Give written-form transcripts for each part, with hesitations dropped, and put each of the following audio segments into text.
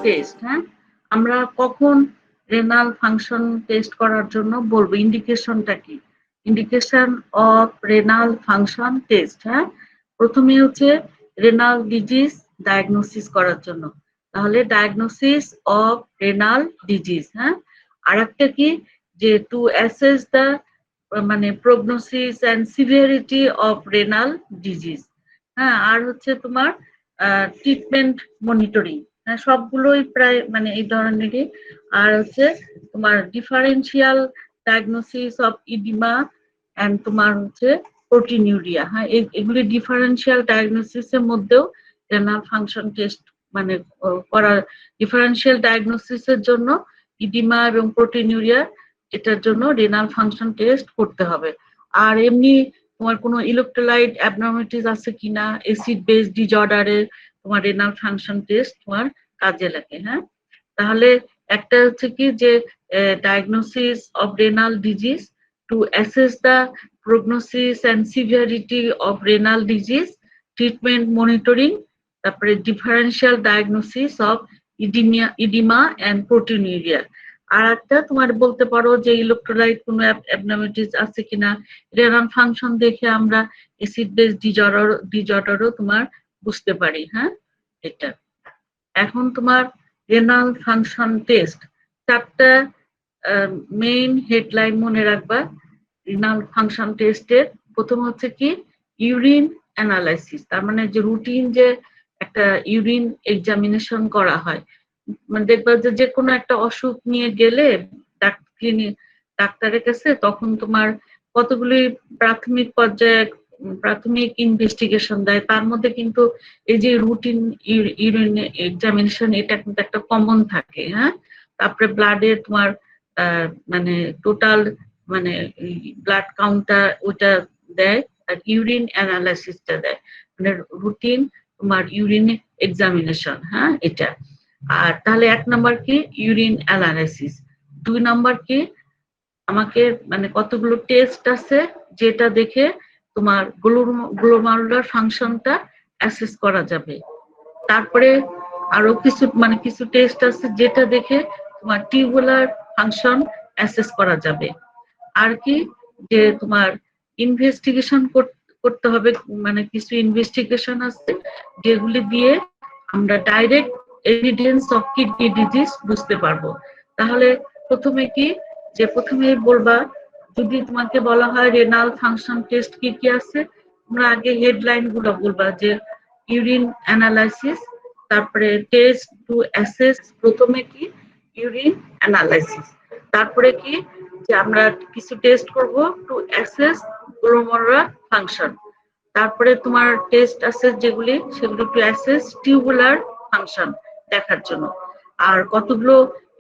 Test, হ্যাঁ, আমরা কখন রেনাল ফাংশন টেস্ট করার জন্য বলবো, ইন্ডিকেশনটা কি? Indication of renal function test, হ্যাঁ, প্রথমে হচ্ছে রেনাল ডিজিজ ডায়াগনোসিস করার জন্য, তাহলে ডায়াগনোসিস অফ রেনাল ডিজিজ, হ্যাঁ। আর একটা কি, যে টু অ্যাসেস দ্য মানে prognosis and severity of renal disease, হ্যাঁ। আর হচ্ছে তোমার ট্রিটমেন্ট মনিটরিং, হ্যাঁ, সবগুলোই প্রায় মানে এই ধরনেরই। আর হচ্ছে তোমার differential diagnosis of edema and তোমার হচ্ছে প্রোটিনিউরিয়া, হ্যাঁ, এগুলি ডিফারেন্সিয়াল ডায়াগনোসিসের মধ্যেও রেনাল ফাংশন টেস্ট মানে করা, ডিফারেন্সিয়াল ডায়াগনোসিসের জন্য ইডিমা এবং প্রোটিনিউরিয়া, এটার জন্য রেনাল ফাংশন টেস্ট করতে হবে। আর এমনি তোমার কোনো ইলেকট্রোলাইট অ্যাবনর্মালিটিস আছে কিনা, অ্যাসিড বেস ডিসঅর্ডারে তোমার রেনাল ফাংশন টেস্ট তোমার কাজে লাগে, হ্যাঁ। তাহলে একটা হচ্ছে কি যে diagnosis of renal disease, to assess the prognosis and severity of renal disease, treatment monitoring, তারপরে differential diagnosis of edema and proteinuria. আর একটা তোমার বলতে পারো যে ইলেকট্রোলাইট কোনো অ্যাবনর্মালিটিস আছে কিনা, রেনাল ফাংশন দেখে আমরা অ্যাসিড বেস ডিসঅর্ডারও তোমার বুঝতে পারি, হ্যাঁ, এটা। এখন তোমার রেনাল ফাংশন টেস্ট, চারটা মেইন হেডলাইন মনে রাখবা রেনাল ফাংশন টেস্টের। প্রথম হচ্ছে কি ইউরিন অ্যানালাইসিস, তার মানে যে রুটিন যে একটা ইউরিন এক্সামিনেশন করা হয়, মানে দেখবা যে কোনো একটা অসুখ নিয়ে গেলে ডাক্তারের কাছে, তখন তোমার কতগুলি প্রাথমিক পর্যায়ে প্রাথমিক ইনভেস্টিগেশন দেয়, তার মধ্যে কিন্তু এই যে রুটিন ইউরিন এক্সামিনেশন এটা কিন্তু একটা কমন থাকে, হ্যাঁ। তারপরে ব্লাডের তোমার মানে টোটাল মানে ব্লাড কাউন্টটা ওটা দেয়, আর ইউরিন অ্যানালাইসিসটা দেয়, মানে রুটিন তোমার ইউরিন এক্সামিনেশন, হ্যাঁ, এটা। আর তাহলে 1 নাম্বার কি ইউরিন অ্যানালাইসিস, 2 নাম্বার কি আমাকে মানে কতগুলো টেস্ট আছে যেটা দেখে তোমার গ্লোমারুলার ফাংশনটা অ্যাসেস করা যাবে। তারপরে আরো কিছু মানে কিছু টেস্ট আছে যেটা দেখে তোমার টিউবুলার ফাংশন অ্যাসেস করা যাবে। আর কি যে তোমার ইনভেস্টিগেশন করতে হবে, মানে কিছু ইনভেস্টিগেশন আছে যেগুলি দিয়ে আমরা direct evidence of kidney disease বুঝতে পারবো। তাহলে প্রথমে কি যে প্রথমেই বলবা, যদি তোমাকে বলা হয় রেনাল ফাংশন টেস্ট কি কি আছে, তোমরা আগে হেডলাইন গুলো বলবা যে ইউরিন অ্যানালাইসিস, তারপরে টেস্ট টু অ্যাসেস, প্রথমে কি ইউরিন অ্যানালাইসিস, তারপরে কি যে আমরা কিছু টেস্ট করব টু অ্যাসেস গ্লোমারুলার ফাংশন, তারপরে তোমার টেস্ট আছে যেগুলি সেগুলো টু অ্যাসেস টিউবুলার ফাংশন দেখার জন্য, আর কতগুলো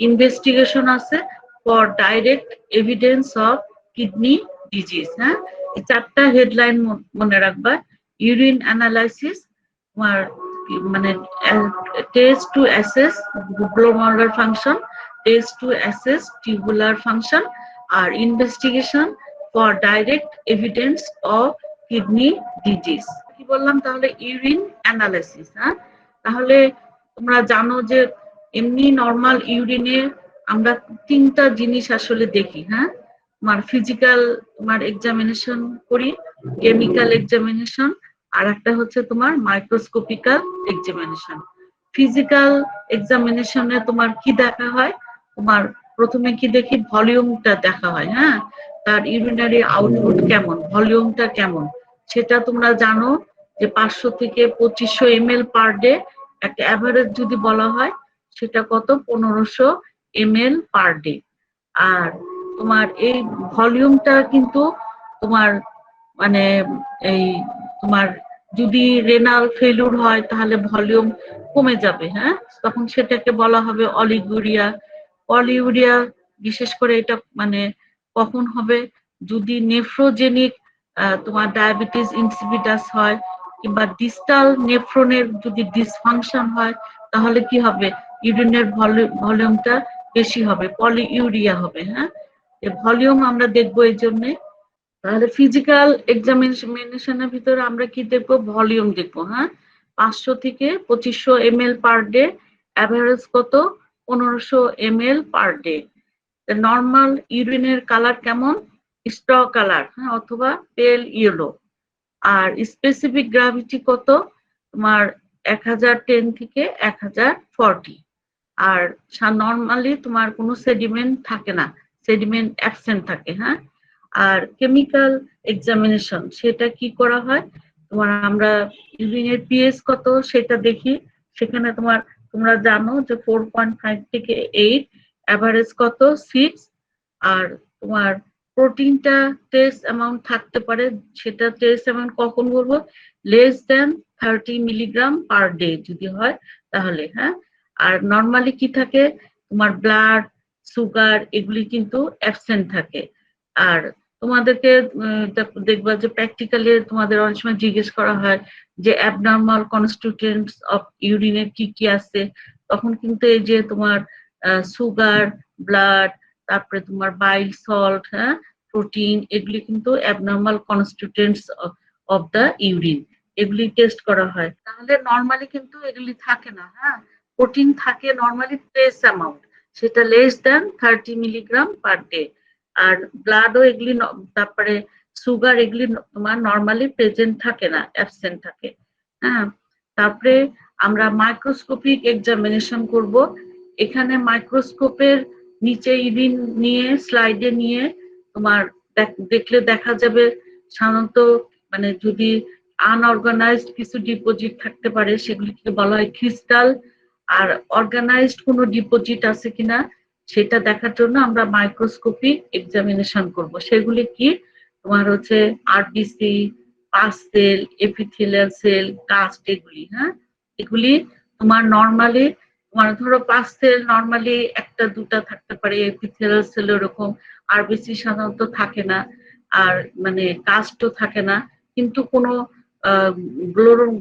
ইনভেস্টিগেশন আছে for direct evidence of kidney disease, হ্যাঁ। এই চারটা হেডলাইন মনে রাখবা, ইউরিন অ্যানালাইসিস, তোমার মানে test to assess glomerular function, test to assess tubular function, আর investigation for direct evidence of kidney disease. কি বললাম তাহলে ইউরিন অ্যানালাইসিস, হ্যাঁ। তাহলে তোমরা জানো যে এমনি নরমাল ইউরিনে আমরা 3টা জিনিস আসলে দেখি, হ্যাঁ। তোমার ফিজিক্যাল তোমার এক্সামিনেশন করি, কেমিক্যাল এক্সামিনেশন, আর একটা হচ্ছে তোমার মাইক্রোস্কোপিক্যাল এক্সামিনেশন। ফিজিক্যাল এক্সামিনেশনে তোমার কি দেখা হয়, তোমার প্রথমে কি দেখি ভলিউমটা দেখা হয়, হ্যাঁ, তার ইউরিনারি আউটপুট কেমন, ভলিউমটা কেমন, সেটা তোমরা জানো যে 500 থেকে 2500 ml পার ডে, একটা অ্যাভারেজ যদি বলা হয় সেটা কত 1500 ml পার ডে। আর তোমার এই ভলিউমটা কিন্তু তোমার মানে এই তোমার যদি রেনাল ফেলিউর হয় তাহলে ভলিউম কমে যাবে, হ্যাঁ, তখন সেটাকে বলা হবে অলিগুরিয়া। পলিউরিয়া বিশেষ করে এটা মানে কখন হবে, যদি নেফ্রোজেনিক তোমার ডায়াবেটিস ইনসিপিটাস হয়, কিংবা ডিস্টাল নেফ্রনের যদি ডিসফাংশন হয়, তাহলে কি হবে ইউরিনের ভলিউমটা বেশি হবে, পলিউরিয়া হবে, হ্যাঁ। ভলিউম আমরা দেখবো এই জন্য। তাহলে ফিজিক্যাল এক্সামিনেশনের ভিতরে আমরা কি দেখবো, ভলিউম দেখবো, হ্যাঁ। 500 থেকে 2500 ml পার ডে অ্যাভারেজ কত 1500 ml পার ডে। নর্মাল ইউরিনের কালার কেমন, স্ট্র কালার, হ্যাঁ, অথবা পেল ইয়েলো। আর স্পেসিফিক গ্রাভিটি কত তোমার 1010 থেকে 1040। আর নর্মালি তোমার কোনো সেডিমেন্ট থাকে না, সেডিমেন্ট অ্যাবসেন্ট থাকে। হ্যাঁ, আর কেমিক্যাল এক্সামিনেশন সেটা কি করা হয়, তোমার আমরা ইউরিনের পিএইচ কত সেটা দেখি। সেখানে তোমরা জানো যে 4.5 থেকে 8, এভারেজ কত 6। আর তোমার প্রোটিনটা ট্রেস অ্যামাউন্ট থাকতে পারে, সেটা ট্রেস অ্যামাউন্ট কখন বলবো, less than 30 milligram per day যদি হয় তাহলে। হ্যাঁ, আর নর্মালি কি থাকে তোমার ব্লাড, সুগার এগুলি কিন্তু অ্যাবসেন্ট থাকে। আর তোমাদেরকে দেখবা যে প্র্যাকটিক্যালি তোমাদের অনেক সময় জিজ্ঞেস করা হয় যে অ্যাবনর্মাল কনস্টিটিউয়েন্টস অফ ইউরিনের কি কি আছে, তখন কিন্তু এই যে তোমার সুগার, ব্লাড, তারপরে তোমার বাইল সল্ট, হ্যাঁ, প্রোটিন, এগুলি কিন্তু abnormal constituents of the urine, এগুলি টেস্ট করা হয়। তাহলে নর্মালি কিন্তু এগুলি থাকে না। হ্যাঁ, প্রোটিন থাকে নর্মালি ট্রেস অ্যামাউন্ট, সেটা less than 30 milligram per day. আর ব্লাডও এগুলি, তারপরে সুগার এগুলি তোমার নর্মালি প্রেজেন্ট থাকে না, অ্যাবসেন্ট থাকে। হ্যাঁ, তারপরে আমরা মাইক্রোস্কোপিক এক্সামিনেশন করব। এখানে মাইক্রোস্কোপের নিচে ইউরিন নিয়ে স্লাইডে নিয়ে তোমার দেখলে দেখা যাবে সাধারণত মানে যদি আনঅর্গানাইজড কিছু ডিপোজিট থাকতে পারে সেগুলিকে বলা হয় ক্রিস্টাল। আর অর্গানাইজড কোনো ডিপোজিট আছে কিনা সেটা দেখার জন্য আমরা মাইক্রোস্কোপিক এক্সামিনেশন করব। সেগুলি কি তোমার হচ্ছে RBC, pus cell, epithelial cell, cast, এগুলি। হ্যাঁ, এগুলি তোমার নর্মালি তোমার ধরো পাস সেল নর্মালি একটা দুটা থাকতে পারে, এপিথেলিয়াল সেল এরকম, আরবিসি সাধারণত থাকে না, আর মানে কাস্টও থাকে না। কিন্তু কোনো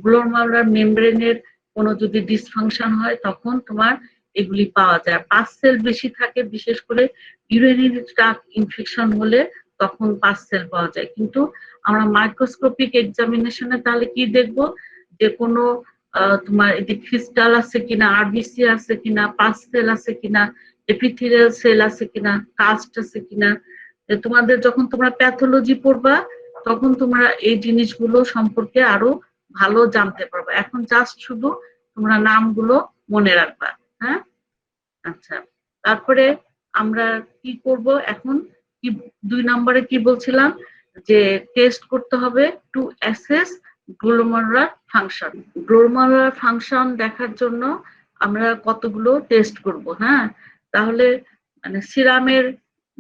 গ্লোমারুলার মেমব্রেনের কোনো যদি ডিসফাংশন হয় তখন তোমার এগুলি পাওয়া যায়। পাস সেল বেশি থাকে, বিশেষ করে ইউরিনারি ট্র্যাক্ট ইনফেকশন হলে তখন পাস সেল পাওয়া যায়। কিন্তু আমরা মাইক্রোস্কোপিক এক্সামিনেশনে তাহলে কি দেখবো, যে কোনো তোমার এটি ক্রিস্টাল আছে কিনা, আরবিসি আছে কিনা, পাস সেল আছে কিনা, এপিথেলিয়াল সেল আছে কিনা, কাস্ট আছে কিনা। তোমাদের যখন তোমরা প্যাথোলজি পড়বা তখন তোমরা এই জিনিসগুলো সম্পর্কে আরো ভালো জানতে পারবে। এখন জাস্ট শুধু তোমরা নামগুলো মনে রাখবা। হ্যাঁ, আচ্ছা, তারপরে আমরা কি করব এখন, কি 2 নম্বরে কি বলছিলাম, যে টেস্ট করতে হবে two assess glomerular function. গ্লোমারুলার function দেখার জন্য আমরা কতগুলো টেস্ট করব। হ্যাঁ, তাহলে মানে সিরামের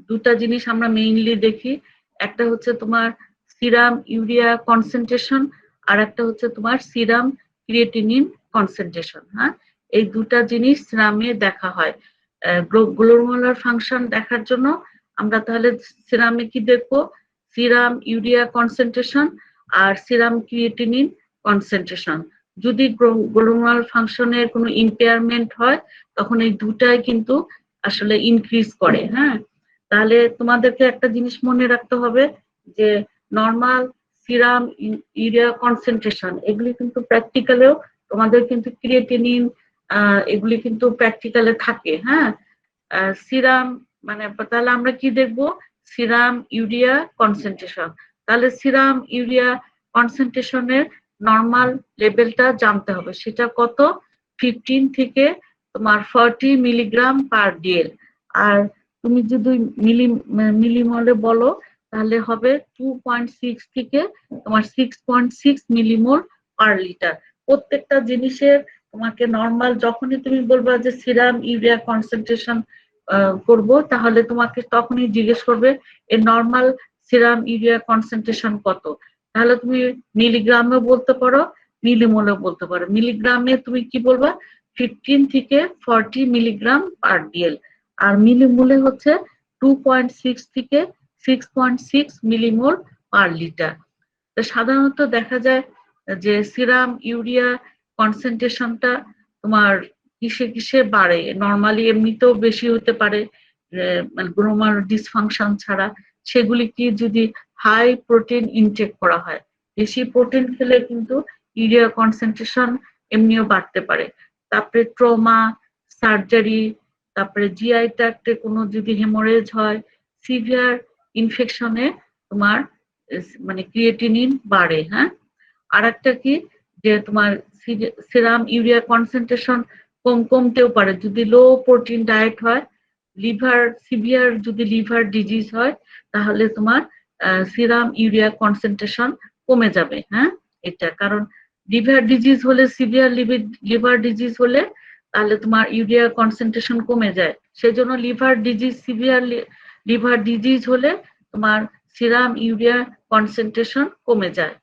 দুটা জিনিস আমরা মেইনলি দেখি, একটা হচ্ছে তোমার সিরাম ইউরিয়া কনসেন্ট্রেশন, আর একটা হচ্ছে তোমার সিরাম ক্রিয়েটিনিন কনসেন্ট্রেশন। হ্যাঁ, এই দুটা জিনিস সিরামে দেখা হয়। গ্লোমারুলার ফাংশন দেখার জন্য আমরা তাহলে সিরামে কি দেখবো, সিরাম ইউরিয়া কনসেন্ট্রেশন আর সিরাম ক্রিয়েটিনিন কনসেন্ট্রেশন। যদি গ্লোমারুলার ফাংশনের কোনো ইম্পেয়ারমেন্ট হয় তখন এই দুটাই কিন্তু আসলে ইনক্রিজ করে। হ্যাঁ, তাহলে তোমাদেরকে একটা জিনিস মনে রাখতে হবে যে নর্মাল সিরাম ইউরিয়া কনসেন্ট্রেশন এগুলি কিন্তু প্র্যাকটিক্যালেও তোমাদের কিন্তু ক্রিয়েটিনিন এগুলি কিন্তু প্র্যাকটিক্যালে থাকে। হ্যাঁ, সিরাম মানে তাহলে আমরা কি দেখবো, সিরাম ইউরিয়া কনসেন্ট্রেশন। তাহলে সিরাম ইউরিয়া কনসেন্ট্রেশনের নর্মাল লেভেলটা জানতে হবে, সেটা কত 15 থেকে তোমার 40 মিলিগ্রাম পার ডিএল। আর তুমি যদি মিলিমলে বলো তাহলে হবে 2.6 থেকে তোমার 6.6 মিলিমোল পার লিটার। প্রত্যেকটা জিনিসের তোমাকে নর্মাল যখনই তুমি বলবা যে সিরাম ইউরিয়া কনসেন্ট্রেশন করব, তাহলে তোমাকে তখনই জিজ্ঞেস করবে এর নর্মাল সিরাম ইউরিয়া কনসেন্ট্রেশন কত। তাহলে তুমি মিলিগ্রামে বলতে পারো, মিলিমোলে বলতে পারো। মিলিগ্রামে তুমি কি বলবা 15 থেকে 40 মিলিগ্রাম পার ডিএল, আর মিলিমোলে হচ্ছে 2.6 থেকে 6.6 মিলিমোল পার লিটার। সাধারণত দেখা যায় যে সিরাম ইউরিয়া কনসেন্ট্রেশনটা তোমার কিসে কিসে বাড়ে, নর্মালি এমনিতেও বেশি হতে পারে মানে গ্লোমার ডিসফাংশন ছাড়া। সেগুলি কি যদি হাই প্রোটিন ইনটেক করা হয়, বেশি প্রোটিন খেলে কিন্তু ইউরিয়া কনসেন্ট্রেশন এমনিও বাড়তে পারে। তারপরে ট্রমা, সার্জারি, তারপরে জিআই ট্র্যাক্টে কোনো যদি হেমোরেজ হয়, সিভিয়ার ইনফেকশনে তোমার মানে ক্রিয়েটিনিন বাড়ে। হ্যাঁ, আর একটা কি যে তোমার সেরাম ইউরিয়া কনসেন্ট্রেশন কমতেও পারে যদি লো প্রোটিন ডায়েট হয়। লিভার সিভিয়ার যদি লিভার ডিজিজ হয় তাহলে তোমার সিরাম ইউরিয়া কনসেন্ট্রেশন কমে যাবে। হ্যাঁ, এটা কারণ লিভার ডিজিজ হলে, সিভিয়ার লিভার ডিজিজ হলে তাহলে তোমার ইউরিয়া কনসেন্ট্রেশন কমে যায়। সেজন্য liver disease, severe liver disease হলে তোমার সিরাম ইউরিয়া কনসেন্ট্রেশন কমে যায়।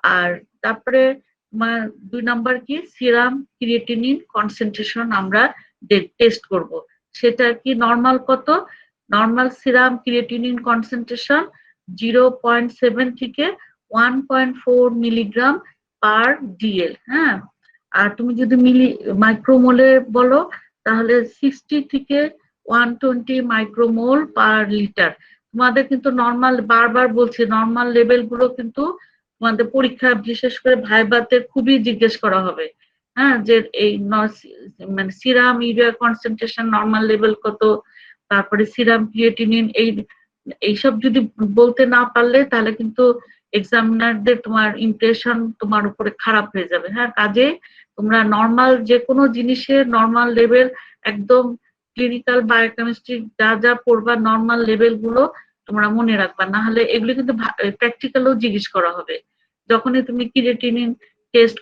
আর তারপরে তোমার 2 নাম্বার কি, সিরাম ক্রিয়েটিনিন কনসেন্ট্রেশন আমরা টেস্ট করব। সেটা কি নরমাল কত? নরমাল সিরাম ক্রিয়েটিনিন কনসেন্ট্রেশন 0.7 থেকে 1.4 মিলিগ্রাম পার ডিএল। হ্যাঁ, আর তুমি যদি মাইক্রোমোলে বলো তাহলে 60 থেকে 120 মাইক্রোমোল পার লিটার। তোমাদের কিন্তু নরমাল, বারবার বলছি, নরমাল লেভেল গুলো কিন্তু তোমাদের পরীক্ষা বিশেষ করে ভাইভাতে খুবই জিজ্ঞেস করা হবে। হ্যাঁ, যে এই মানে serum urea concentration normal level কত, তারপরে সিরাম ক্রিয়েটিনিন, এইসব যদি বলতে না পারলে তাহলে কিন্তু এক্সামিনারদের তোমার ইমপ্রেশন তোমার উপরে খারাপ হয়ে যাবে। হ্যাঁ, কাজে তোমরা নরমাল যে কোনো জিনিসের নরমাল লেভেল, একদম ক্লিনিক্যাল বায়োকেমিস্ট্রি যা যা পড়বা নরমাল লেভেল গুলো তোমরা মনে রাখবা, না হলে এগুলো কিন্তু প্র্যাকটিক্যালও জিজ্ঞেস করা হবে। যখনই তুমি ক্রিয়েটিনিন টেস্ট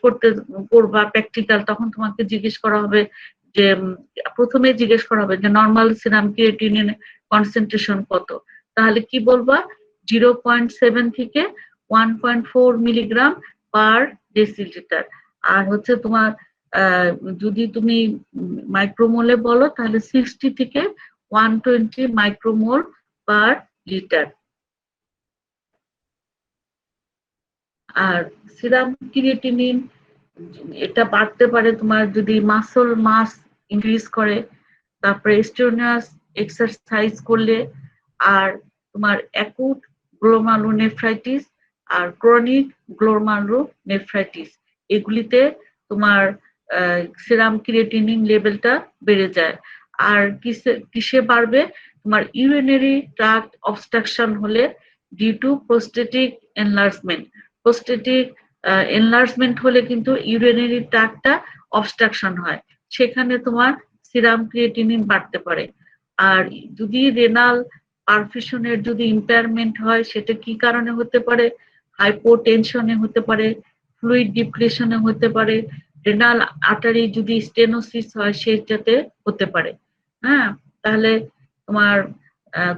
করবা প্র্যাকটিক্যাল, তখন তোমাকে জিজ্ঞেস করা হবে যে প্রথমে জিজ্ঞেস করা হবে যে নরমাল সিরাম ক্রিয়েটিনিন কনসেন্ট্রেশন কত। তাহলে কি বলবা? 0.7 থেকে 1.4 মিলিগ্রাম পার ডেসিলিটার। আর হচ্ছে তোমার যদি তুমি মাইক্রোমোলে বলো তাহলে 60 থেকে 120 মাইক্রোমোল পার লিটার। আর সিরাম ক্রিয়েটিনিন এটা বাড়তে পারে তোমার যদি মাসল মাস ইনক্রিজ করে, তারপরে স্টেনিয়াস এক্সারসাইজ করলে, আর তোমার অ্যাকুট গ্লোমারুলোনেফ্রাইটিস আর ক্রনিক গ্লোমারুলোনেফ্রাইটিস, এগুলিতে তোমার সিরাম ক্রিয়েটিনিন লেভেলটা বেড়ে যায়। আর কিসে বাড়বে? তোমার ইউরিনারি ট্রাক্ট অবস্ট্রাকশন হলে due to prostatic enlargement. Prostatic enlargement হলে কিন্তু ইউরিনারি ট্রাক্টটা অবস্ট্রাকশন হয়, সেখানে তোমার সিরাম ক্রিয়েটিনিন বাড়তে পারে। আর যদি রেনাল পারফিউশনের যদি ইম্পেয়ারমেন্ট হয়, সেটা কি কারণে হতে পারে? হাইপোটেনশনে হতে পারে, ফ্লুইড ডিপ্রেশনে হতে পারে, রেনাল আর্টারি যদি স্টেনোসিস হয় সেটাতে হতে পারে। হ্যাঁ, তাহলে তোমার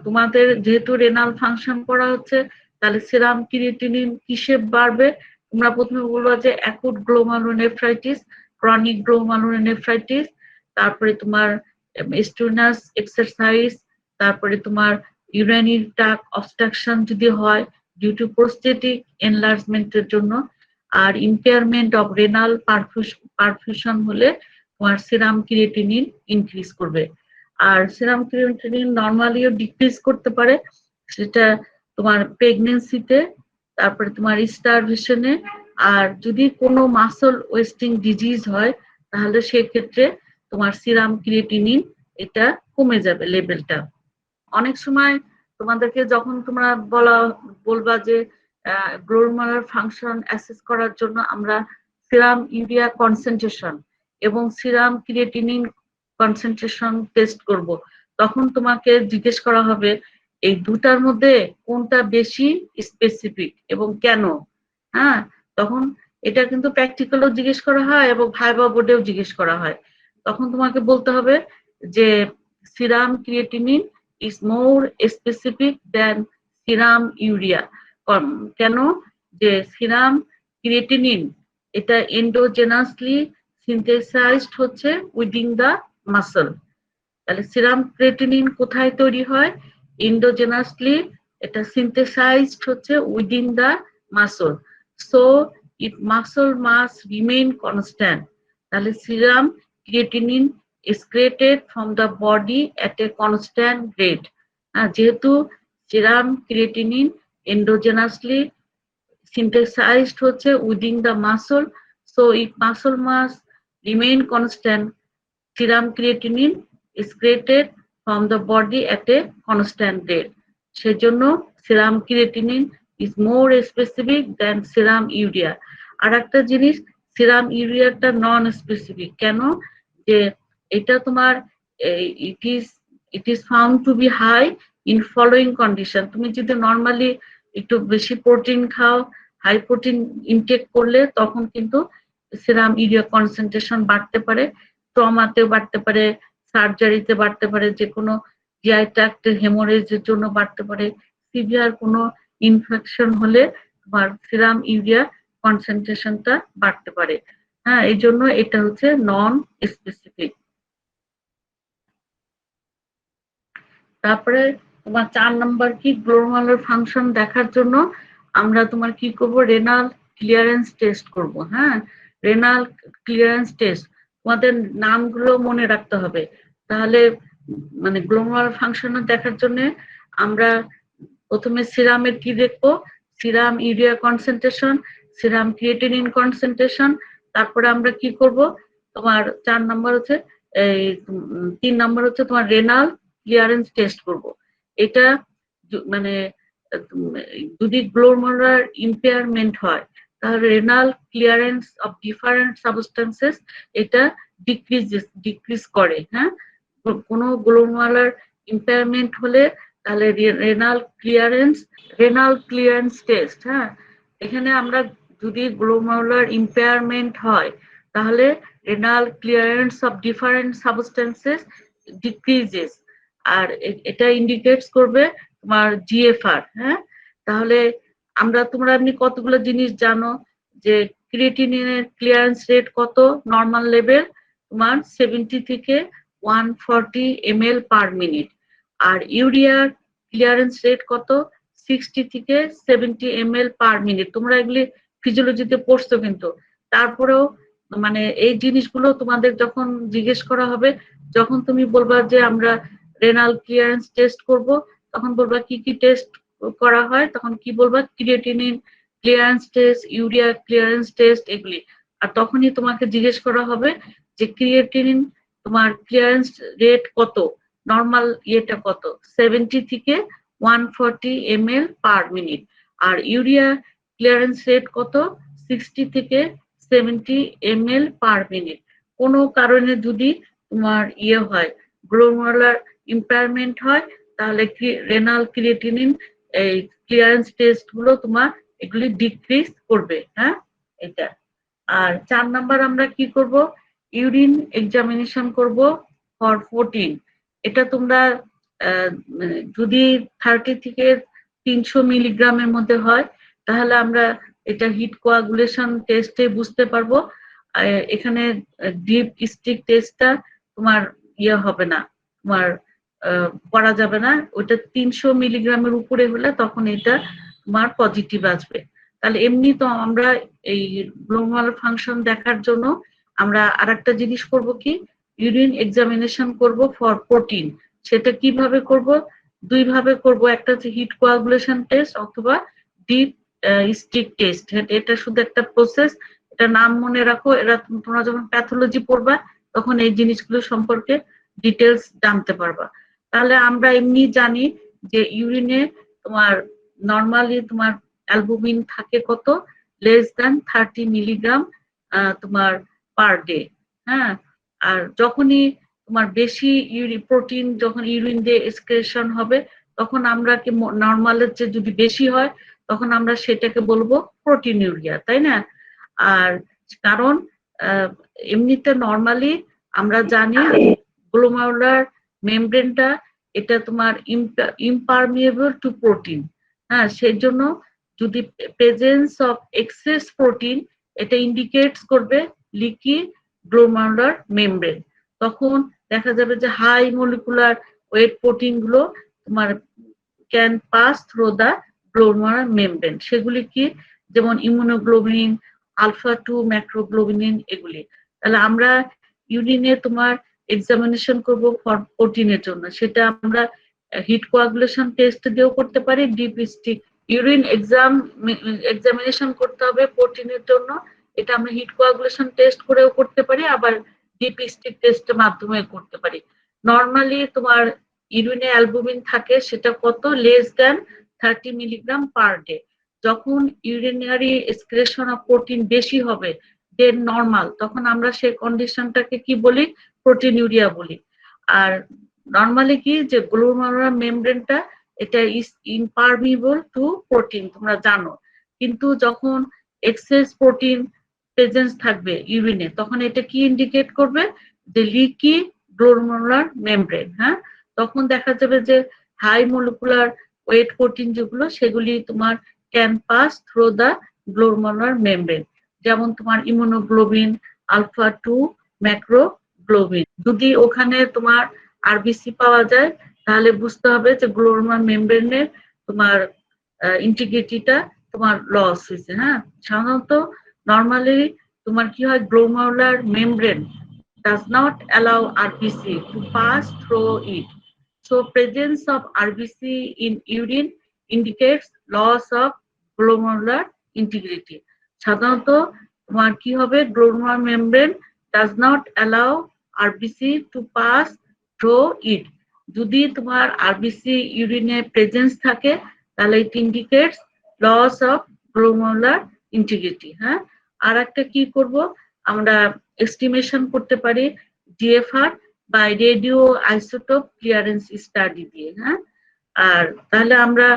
তোমাদের যেহেতু রেনাল ফাংশন করা হচ্ছে, তাহলে সিরাম ক্রিয়েটিনিন কিসে বাড়বে? তোমরা প্রথমে বলবো যে অ্যাকুট গ্লোমারুলোনেফ্রাইটিস, ক্রনিক গ্লোমারুলোনেফ্রাইটিস, তারপরে তোমার স্টেনাস এক্সারসাইজ, তারপরে তোমার ইউরিনারি ট্রাক্ট অবস্ট্রাকশন যদি হয় ডিউ টু প্রোস্টেটিক এনলার্জমেন্টের জন্য, আর ইম্পেয়ারমেন্ট অফ রেনাল পারফিউশন হলে তোমার সিরাম ক্রিয়েটিনিন ইনক্রিজ করবে। আর সিরাম ক্রিয়েটিনিন নরমালিও ডিক্রিজ করতে পারে, সেটা তোমার প্রেগনেন্সিতে, তারপরে তোমার স্টারভেশনে, আর যদি কোনো মাসল ওয়েস্টিং ডিজিজ হয় তাহলে সেক্ষেত্রে তোমার সিরাম ক্রিয়েটিনিন এটা কমে যাবে লেভেলটা। অনেক সময় তোমাদেরকে যখন তোমরা বলবা যে গ্লোমারুলার ফাংশন অ্যাসেস করার জন্য আমরা সিরাম ইউরিয়া কনসেন্ট্রেশন এবং সিরাম ক্রিয়েটিনিন কনসেন্ট্রেশন টেস্ট করব, তখন তোমাকে জিজ্ঞেস করা হবে এই দুটার মধ্যে কোনটা বেশি স্পেসিফিক এবং কেন। হ্যাঁ, তখন এটা কিন্তু প্র্যাকটিক্যালও জিজ্ঞেস করা হয় এবং ভাইবা বোর্ডেও জিজ্ঞেস করা হয়। তখন তোমাকে বলতে হবে যে serum creatinine is more specific than serum urea। কেন? যে সিরাম ক্রিয়েটিনিন এটা এন্ডোজেনাসলি সিনথেসাইজড হচ্ছে উইদিন দা মাসল। তাহলে সিরাম ক্রিয়েটিনিন কোথায় তৈরি হয়? এন্ডোজেনাসলি এটা সিনথেসাইজড হচ্ছে within the muscle. So it muscle mass remain constant. তাহলে serum creatinine is created from the body at a constant rate। যেহেতু সিরাম ক্রিয়েটিনিন এন্ডোজেনাসলি synthesized হচ্ছে within the muscle, so if muscle mass remain constant serum creatinine is created from the body at a constant rate. সেজন্য serum creatinine is more specific than serum urea. আর একটা জিনিস, serum urea-টা non specific কেন, যে এটা তোমার it is found to be high in following condition. তুমি যদি normally একটু বেশি প্রোটিন খাও, হাই প্রোটিন ইনটেক করলে তখন কিন্তু সেরাম ইউরিয়া কনসেন্ট্রেশন বাড়তে পারে, ট্রমাতে বাড়তে পারে, সার্জারিতে বাড়তে পারে, যে কোনো জিআই ট্র্যাক্টের হেমোরেজের জন্য বাড়তে পারে, সিভিয়ার কোনো ইনফেকশন হলে তোমার সেরাম ইউরিয়া কনসেন্ট্রেশনটা বাড়তে পারে। হ্যাঁ, এই জন্য এটা হচ্ছে নন স্পেসিফিক। তারপরে তোমার 4 নাম্বার কি, গ্লোমেরুলার ফাংশন দেখার জন্য আমরা তোমার কি করব, রেনাল ক্লিয়ারেন্স টেস্ট করব। হ্যাঁ, রেনাল ক্লিয়ারেন্স টেস্ট, তোমাদের নামগুলো মনে রাখতে হবে। তাহলে মানে গ্লোমেরুলার ফাংশন দেখার জন্য আমরা প্রথমে সিরামের কি দেখবো, serum urea concentration, serum creatinine concentration. তারপরে আমরা কি করব, তোমার 4 নাম্বার হচ্ছে এই 3 নাম্বার হচ্ছে তোমার রেনাল ক্লিয়ারেন্স টেস্ট করব। এটা মানে যদি গ্লোমেরুলার ইম্পেয়ারমেন্ট হয় তাহলে renal clearance of different substances এটা ডিক্রিজ করে। হ্যাঁ, কোনো গ্লোমেরুলার ইম্পেয়ারমেন্ট হলে তাহলে রেনাল ক্লিয়ারেন্স টেস্ট। হ্যাঁ, এখানে আমরা যদি গ্লোমেরুলার ইম্পেয়ারমেন্ট হয় তাহলে renal clearance of different substances decreases, আর এটা ইন্ডিকেটস করবে তোমার জিএফআর। হ্যাঁ, তাহলে তোমরা এমনি কতগুলো জিনিস জানো, যে ক্রিয়েটিনিনের ক্লিয়ারেন্স রেট কত, নর্মাল লেভেল তোমার 70 থেকে 140 ml পার মিনিট, আর ইউরিয়ার ক্লিয়ারেন্স রেট কত, 60 থেকে 70 ml পার মিনিট। তোমরা এগুলি ফিজিওলজিতে পড়ছো কিন্তু, তারপরেও মানে এই জিনিসগুলো তোমাদের যখন জিজ্ঞেস করা হবে, যখন তুমি বলবা যে আমরা রেনাল ক্লিয়ারেন্স টেস্ট করব, তখন বলবা কি কি টেস্ট করা হয়, তখন কি বলবা, creatinine clearance test, urea clearance test, এগুলি। আর তখনই তোমাকে জিজ্ঞেস করা হবে যে ক্রিয়েটিনিন তোমার ক্লিয়ারেন্স রেট কত, নর্মাল ইয়েটা কত, 70 থেকে 140 ml পার মিনিট, আর ইউরিয়া ক্লিয়ারেন্স রেট কত, 60 থেকে 70 ml পার মিনিট। কোনো কারণে যদি তোমার ইয়ে হয়, গ্লোমেরুলার ইম্পেয়ারমেন্ট হয়, তাহলে রেনাল ক্রিয়েটিনিন এই ক্লিয়ারেন্স টেস্ট গুলো তোমার এগুলি ডিক্রিজ করবে। হ্যাঁ, এটা। আর 4 নাম্বার আমরা কি করব, ইউরিন এক্সামিনেশন করব ফর 14। এটা তোমরা যদি 30 থেকে 300 মিলিগ্রামের মধ্যে হয় তাহলে আমরা এটা হিট কোয়াগুলেশন টেস্টে বুঝতে পারবো। এখানে ডিপ স্টিক টেস্টটা তোমার ইয়ে হবে না, তোমার করা যাবে না। ওটা 300 মিলিগ্রামের উপরে হলে তখন এটা তোমার পজিটিভ আসবে। তাহলে এমনি তো আমরা এই গ্লোমেরুলার ফাংশন দেখার জন্য আমরা আরেকটা জিনিস করব কি, ইউরিন এক্সামিনেশন করব ফর প্রোটিন। সেটা কিভাবে করব, দুই ভাবে করব, একটা হচ্ছে হিট কোয়াগুলেশন টেস্ট অথবা ডিপ স্টিক টেস্ট। এটা শুধু একটা প্রসেস, এটা নাম মনে রাখো। এরা তোমরা যখন প্যাথোলজি পড়বা তখন এই জিনিসগুলো সম্পর্কে ডিটেলস জানতে পারবা। তাহলে আমরা এমনি জানি যে ইউরিনে তোমার নরমালি তোমার অ্যালবুমিন থাকে কত, লেস দ্যান 30 মিলিগ্রাম তোমার পার ডে। হ্যাঁ, আর যখনই তোমার বেশি প্রোটিন যখন ইউরিন দিয়ে এক্সক্রেশন হবে তখন আমরা কি নরমালের চেয়ে যদি বেশি হয় তখন আমরা সেটাকে বলবো প্রোটিন ইউরিয়া, তাই না? আর কারণ এমনিতে নরমালি আমরা জানি গ্লোমেরুলার মেমব্রেনটা এটা তোমার ইম্পারমিয়েবল টু প্রোটিন। হ্যাঁ, সেজন্য যদি প্রেজেন্স অফ এক্সেস প্রোটিন এটা ইন্ডিকেটস করবে লিকি গ্লোমেরুলার মেমব্রেন। তখন দেখা যাবে যে হাই মলিকুলার ওয়েট প্রোটিন গুলো তোমার can pass through the glomerular membrane. সেগুলি কি, যেমন ইমিউনোগ্লোবিন, আলফা 2 ম্যাক্রোগ্লোবিনিন, এগুলি। তাহলে আমরা ইউরিনে তোমার এক্সামিনেশন করব ফর প্রোটিনের জন্য, সেটা আমরা হিট কোয়াগুলেশন টেস্ট দিয়েও করতে পারি, ডিপ স্টিক ইউরিন এক্সামিনেশন করতে হবে প্রোটিনের জন্য, এটা আমরা হিট কোয়াগুলেশন টেস্ট করেও করতে পারি, আবার ডিপ স্টিক টেস্টের মাধ্যমে করতে পারি। নরমালি তোমার ইউরিনে অ্যালবুমিন থাকে সেটা কত, less than 30 milligram per day. যখন ইউরিনারি এক্সক্রিশন অফ প্রোটিন বেশি হবে দেন নরমাল, তখন আমরা সেই কন্ডিশনটাকে কি বলি, প্রোটিনিউরিয়া বলি। আর নরমালি কি যে গ্লোমেরুলার মেমব্রেনটা এটা ইজ ইমপারমিবল টু প্রোটিন, তোমরা জানো। কিন্তু যখন এক্সেস প্রোটিন প্রেজেন্স থাকবে ইউরিনে, তখন এটা কি ইন্ডিকেট করবে, যে লিকি গ্লোমেরুলার মেমব্রেন। হ্যাঁ, তখন দেখা যাবে যে হাই মলিকুলার ওয়েট প্রোটিন যেগুলো সেগুলি তোমার can pass through the glomerular membrane, যেমন তোমার ইমিউনোগ্লোবিন, আলফা 2, ম্যাক্রোগ্লোবিন। যদি ওখানে তোমার আরবিসি পাওয়া যায় তাহলে বুঝতে হবে যে গ্লোমেরুলার মেমব্রেনের তোমার ইন্টিগ্রিটিটা তোমার লস হয়েছে। হ্যাঁ, সাধারণত নরমালি তোমার কি হয়, glomerular membrane does not allow RBC to pass through it. So presence of RBC in urine indicates loss of glomerular integrity. সাধারণত তোমার কি হবে, glomerular membrane does not allow RBC to pass through it. যদি তোমার RBC ইউরিনে presence থাকে তাহলে it indicates loss of glomerular integrity. হ্যাঁ, আর একটা কি করব, আমরা এস্টিমেশন করতে পারি GFR by radio isotope clearance study দিয়ে। হ্যাঁ, আর তাহলে আমরা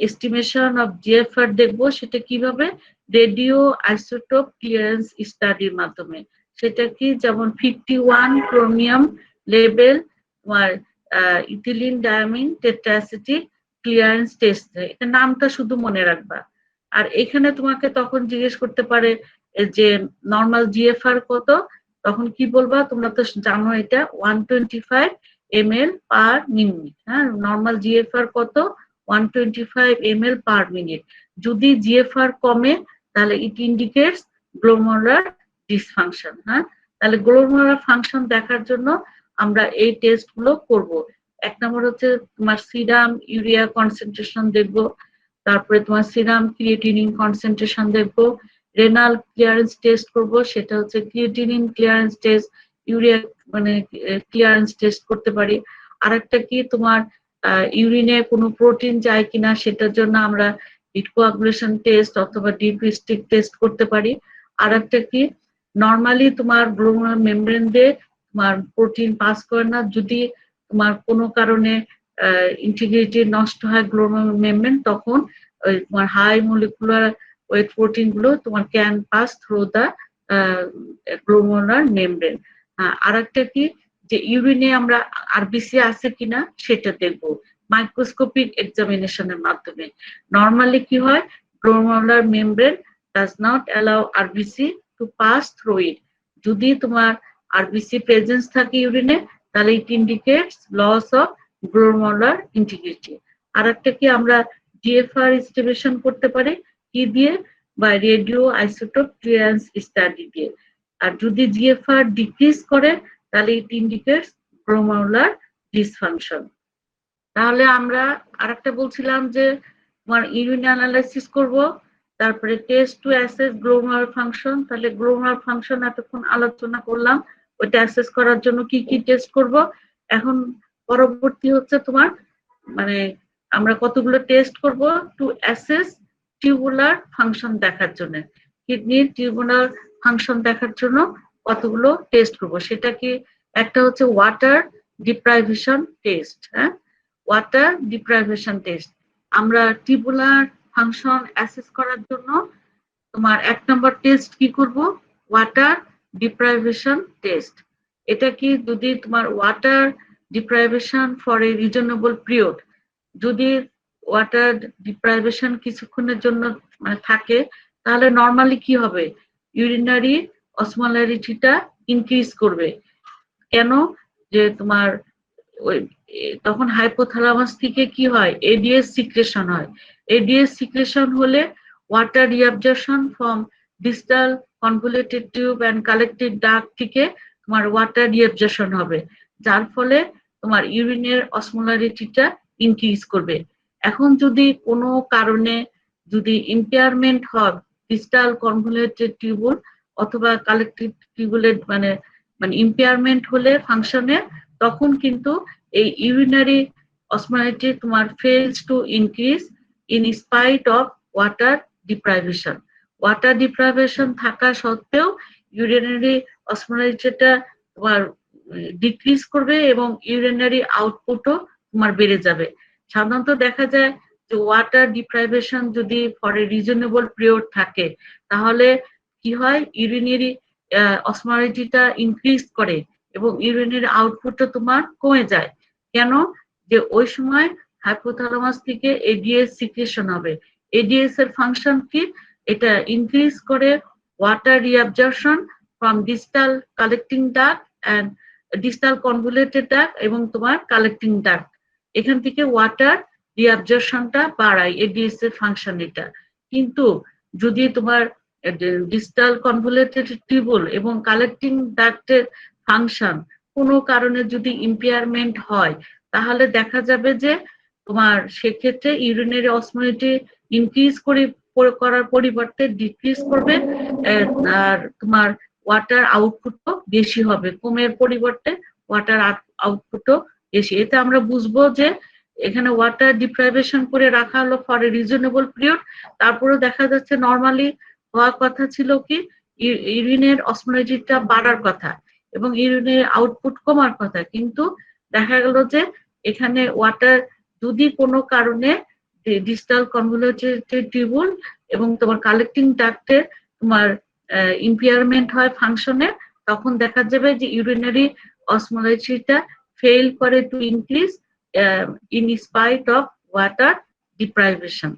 এস্টিমেশন অফ জিএফআর দেখবো সেটা কিভাবে, রেডিও আইসোটোপ ক্লিয়ারেন্স স্টাডির মাধ্যমে। সেটা কি, যেমন 51 ক্রোমিয়াম লেভেল তোমার ইথিলিন ডায়ামিন টেট্রাসিটিক ক্লিয়ারেন্স টেস্ট, এটা নামটা শুধু মনে রাখবা। আর এখানে তোমাকে তখন জিজ্ঞেস করতে পারে যে নর্মাল জিএফআর কত, তখন কি বলবা, তোমরা তো জানো এটা 125 ml পার মিনিট। হ্যাঁ, নর্মাল জিএফআর কত, 125 ml পার মিনিট। যদি জিএফআর কমে তাহলে ইট ইন্ডিকেটস গ্লোমেরুলার ডিসফাংশন। হ্যাঁ, তাহলে গ্লোমেরুলার ফাংশন দেখার জন্য আমরা এই টেস্ট গুলো করবো। এক নম্বর হচ্ছে তোমার সিরাম ইউরিয়া কনসেন্ট্রেশন দেখবো, তারপরে তোমার সিরাম ক্রিয়েটিনিন কনসেন্ট্রেশন দেখবো, রেনাল ক্লিয়ারেন্স টেস্ট করব, সেটা হচ্ছে ক্রিয়েটিনিন ক্লিয়ারেন্স টেস্ট, ইউরিয়া মানে ক্লিয়ারেন্স টেস্ট করতে পারি। আর একটা কি তোমার ইউরিনে কোনো প্রোটিন যায় কিনা সেটার জন্য আমরা কোয়াগুলেশন টেস্ট অথবা ডিপ স্টিক টেস্ট করতে পারি। আর একটা কি, নরমালি তোমার গ্লোমেরুলার মেমব্রেন দিয়ে তোমার প্রোটিন পাস করে না, যদি তোমার কোনো কারণে ইন্টিগ্রিটি নষ্ট হয় গ্লোমেরুলার মেমব্রেন, তখন তোমার হাই মলিকুলার ওয়েট প্রোটিন গুলো তোমার can pass through the glomerular membrane. আর একটা কি, যে ইউরিনে আমরা আরবিসি আছে কিনা সেটা দেখবো মাইক্রোস্কোপিক এক্সামিনেশনের মাধ্যমে। নরমালি কি হয়, glomerular membrane does not allow RBC to pass through it. যদি তোমার আরবিসি প্রেজেন্স থাকে ইউরিনে তাহলে it indicates loss of glomerular integrity. আর একটা কি, আমরা জিএফআর এস্টিমেশন করতে পারি কি দিয়ে, বা রেডিও আইসোটোপ ক্লিয়ারেন্স স্টাডি দিয়ে। আর যদি জিএফআর ডিক্রিজ করে তাহলে ইট ইন্ডিকেটস গ্লোমেরুলার ডিসফাংশন। তাহলে আমরা আরেকটা বলছিলাম যে তোমার ইউরিন অ্যানালাইসিস করব, তারপরে test to assess glomerular function. তাহলে গ্লোমেরুলার ফাংশন এতক্ষণ আলোচনা করলাম, ওইটা অ্যাসেস করার জন্য কি কি টেস্ট করব। এখন পরবর্তী হচ্ছে তোমার মানে আমরা কতগুলো টেস্ট করব টু অ্যাসেস টিউবুলার ফাংশন দেখার জন্য, কিডনির টিউবুলার ফাংশন দেখার জন্য কতগুলো টেস্ট করব। সেটা কি, একটা হচ্ছে ওয়াটার ডিপ্রাইভেশন টেস্ট। হ্যাঁ, ওয়াটার ডিপ্রাইভেশন টেস্ট আমরা টিউবুলার ফাংশন অ্যাসেস করার জন্য তোমার এক নম্বর টেস্ট কি করব, ওয়াটার ডিপ্রাইভেশন টেস্ট। এটা কি, যদি তোমার water deprivation for a reasonable period, যদি ওয়াটার ডিপ্রাইভেশন কিছুক্ষণের জন্য মানে থাকে, তাহলে নরমালি কি হবে, ইউরিনারি অসমোলারিটিটা ইনক্রিজ করবে। কেন, যে তোমার ওই তখন হাইপোথ্যালামাস থেকে কি হয়, এডিএস সিক্রেশন হয়। এডিএস সিক্রেশন হলে water reabsorption from distal convoluted tube and collective duct থেকে তোমার ওয়াটার রিঅ্যাবজর্পশন হবে, যার ফলে তোমার ইউরিনের অসমোলারিটিটা ইনক্রিজ করবে। এখন যদি কোনো কারণে যদি ইম্পেয়ারমেন্ট হয় ডিস্টাল কনভলিউটেড টিউবুল অথবা কালেক্টিভ টিউবুলের মানে মানে ইম্পেয়ারমেন্ট হলে ফাংশনে, তখন কিন্তু এই ইউরিনারি অসমোলারিটি তোমার fails to increase in spite of water deprivation. Water deprivation থাকা সত্ত্বেও ইউরিনারি অসমোলারিটিটা তোমার ডিক্রিজ করবে এবং ইউরিনারি আউটপুটও তোমার বেড়ে যাবে। সাধারণত দেখা যায় যে ওয়াটার ডিপ্রাইভেশন যদি ফর এ রিজনেবল পিরিয়ড থাকে, তাহলে কি হয়, ইউরিনারি অসমোলারিটিটা ইনক্রিজ করে এবং ইউরিনারি আউটপুটটা তোমার কমে যায়। কেন? যে ওই সময় হাইপোথ্যালামাস থেকে এডিএস সিক্রেশন হবে। এডিএস এর ফাংশন কি? এটা ইনক্রিজ করে water reabsorption from distal collecting duct and distal convoluted duct এবং তোমার কালেক্টিং ডাক্ট, এখান থেকে ওয়াটার রিঅ্যাবজর্পশনটা বাড়ায়, এডিএস এর ফাংশন এটা। কিন্তু যদি তোমার ডিস্টাল কনভলিউটেড টিউবুল এবং কালেক্টিং ডাক্টের ফাংশন কোনো কারণে যদি ইম্পেয়ারমেন্ট হয়, তাহলে দেখা যাবে যে তোমার সেক্ষেত্রে ইউরিনারি অসমোলারিটি ইনক্রিজ করার পরিবর্তে ডিক্রিজ করবে, আর তোমার ওয়াটার আউটপুটও বেশি হবে, কমের পরিবর্তে ওয়াটার আউটপুটও বেশি। এতে আমরা বুঝবো যে এখানে ওয়াটার ডিপ্রাইভেশন করে রাখা হলো ফর এ রিজনেবল পিরিয়ড, তারপরে দেখা যাচ্ছে নর্মালি হওয়ার কথা ছিল কি ইউরিনের অসমোলারিটিটা বাড়ার কথা এবং ইউরিনের আউটপুট কমার কথা, কিন্তু দেখা গেল যে এখানে ওয়াটার যদি কোনো কারণে ডিস্টাল কনভলিউটেড টিউবুল এবং তোমার কালেক্টিং ডাক্টের তোমার ইম্পেয়ারমেন্ট হয় ফাংশনে, তখন দেখা যাবে যে ইউরিনারি অসমোলারিটিটা ফেল করে two increase in spite of water deprivation.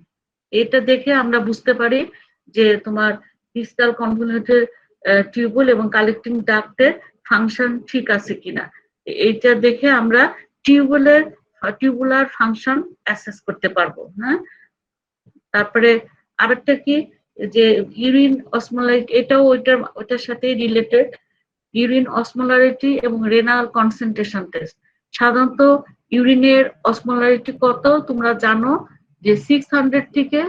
এটা দেখে আমরা বুঝতে পারি যে তোমার ডিস্টাল কনভলিউটেড টিউবুল এবং কালেক্টিং ডাক্টের ফাংশন ঠিক আছে কিনা। এইটা দেখে আমরা টিউবুলার ফাংশন অ্যাসেস করতে পারবো। হ্যাঁ, তারপরে আরেকটা কি, যে ইউরিন অসমোলারিটি, এটাও ওইটার সাথে রিলেটেড। ইউরিন অসমোলারিটি এবং রেনাল কনসেন্ট্রেশন টেস্ট। সাধারণত ইউরিনের অসমোলারিটি কত তোমরা জানো যে 600 থেকে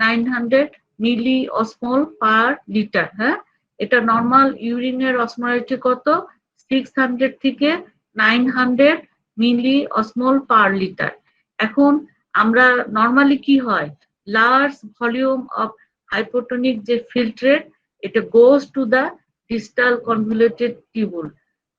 900 মিলি অসমোল পার লিটার। হ্যাঁ, এটা নর্মাল ইউরিনের অসমোলারিটি কত? 600 থেকে 900 মিলি অসমোল পার লিটার। এখন আমরা নর্মালি কি হয়, লার্জ ভলিউম অফ হাইপোটনিক যে ফিল্ট্রেট, এটা goes to the distal convoluted tubule.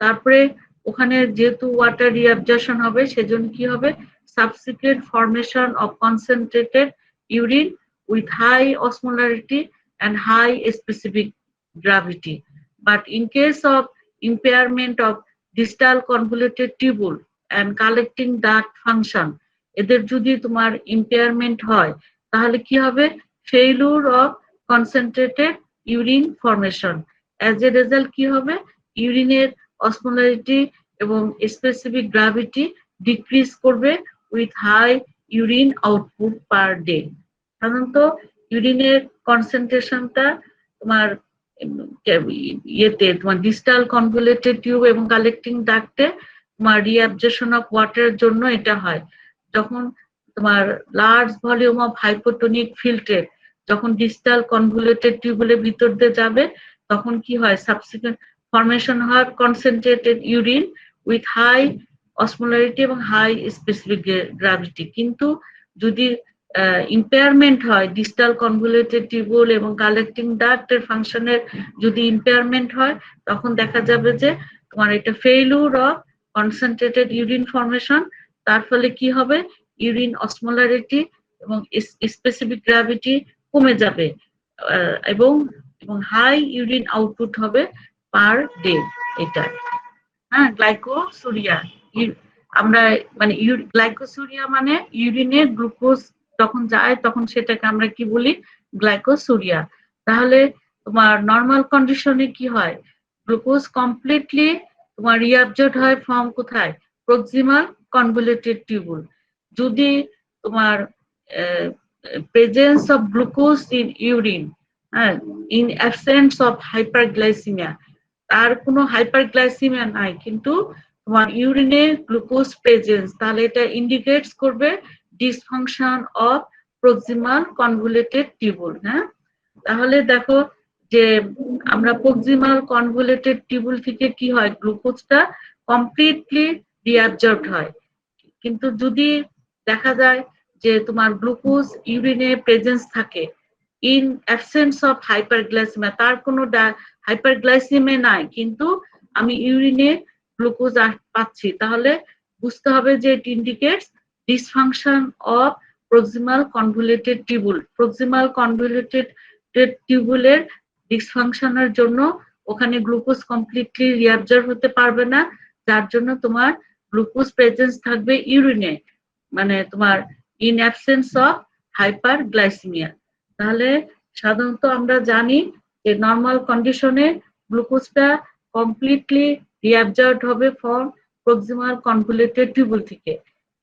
তারপরে ওখানে যেহেতু ওয়াটার রিঅ্যাবজর্পশন হবে, সেজন্য কি হবে, subsequent formation of concentrated urine with high osmolarity and high specific gravity. But in case of impairment of distal convoluted tubule and collecting duct function, এদের যদি তোমার impairment হয়, তাহলে কি হবে, failure of concentrated urine formation. As a result কি হবে, ইউরিনের অসমোলারিটি এবং স্পেসিফিক গ্র্যাভিটি ডিক্রিজ করবে with high urine output per day. সাধারণত ইউরিনের কনসেন্ট্রেশনটা তোমার ইয়েতে তোমার ডিস্টাল কনভলিউটেড টিউব এবং কালেক্টিং ডাক্টে তোমার রিঅ্যাবজর্পশন অফ ওয়াটারের জন্য এটা হয়। যখন তোমার large volume of hypotonic filtrate যখন ডিস্টাল কনভলিউটেড টিউবুলের ভিতর দিয়ে যাবে, তখন কি হয়, সাবসিকুয়েন্ট ফরমেশন হয় concentrated urine with high osmolarity এবং হাই স্পেসিফিক গ্র্যাভিটি। কিন্তু যদি ইম্পেয়ারমেন্ট হয় ডিস্টাল কনভলিউটেড টিউবুল এবং কালেক্টিং ডাক্টের ফাংশনের যদি ইম্পেয়ারমেন্ট হয়, তখন দেখা যাবে যে তোমার এটা failure of concentrated urine formation. তার ফলে কি হবে, ইউরিন অসমোলারিটি এবং স্পেসিফিক গ্র্যাভিটি কমে যাবে এবং হাই ইউরিন আউটপুট হবে পার ডে। এটা হ্যাঁ, গ্লাইকোসুরিয়া। আমরা মানে গ্লাইকোসুরিয়া মানে ইউরিনে গ্লুকোজ যখন যায় তখন সেটাকে আমরা কি বলি, গ্লাইকোসুরিয়া। তাহলে তোমার নর্মাল কন্ডিশনে কি হয়, গ্লুকোজ কমপ্লিটলি তোমার রিঅ্যাবজর্ব হয় ফ্রম কোথায়, প্রক্সিমাল কনভলিউটেড টিউবুল। যদি তোমার presence of glucose in urine, in absence of hyperglycaemia, আর কোনো হাইপারগ্লাইসিমিয়া নাই কিন্তু তোমার ইউরিনে গ্লুকোজ প্রেজেন্স, তাহলে এটা ইন্ডিকেটস করবে dysfunction of proximal convoluted tubule. হ্যাঁ, তাহলে দেখো যে আমরা প্রক্সিমাল কনভলিউটেড টিউবুল থেকে কি হয়, গ্লুকোজটা কমপ্লিটলি রিঅ্যাবজর্বড হয়। কিন্তু যদি দেখা যায় যে তোমার গ্লুকোজ ইউরিনে প্রেজেন্স থাকে ইন অ্যাবসেন্স অফ হাইপারগ্লাইসেমিয়া, তার কোনো হাইপারগ্লাইসেমিয়া নাই, কিন্তু আমি ইউরিনে গ্লুকোজ পাচ্ছি, তাহলে বুঝতে হবে যে it indicates dysfunction of proximal convoluted tubule. Proximal convoluted টিউবুলের ডিসফাংশনের জন্য ওখানে গ্লুকোজ কমপ্লিটলি রিঅ্যাবজর্ব হতে পারবে না, যার জন্য তোমার গ্লুকোজ প্রেজেন্স থাকবে ইউরিনে, মানে তোমার ইন অ্যাবসেন্স অফ হাইপারগ্লাইসেমিয়া। তাহলে সাধারণত আমরা জানি যে নর্মাল কন্ডিশনে গ্লুকোজটা কমপ্লিটলি রিঅ্যাবজর্বড হবে ফ্রম প্রক্সিমাল কনভলিউটেড টিউবুল থেকে।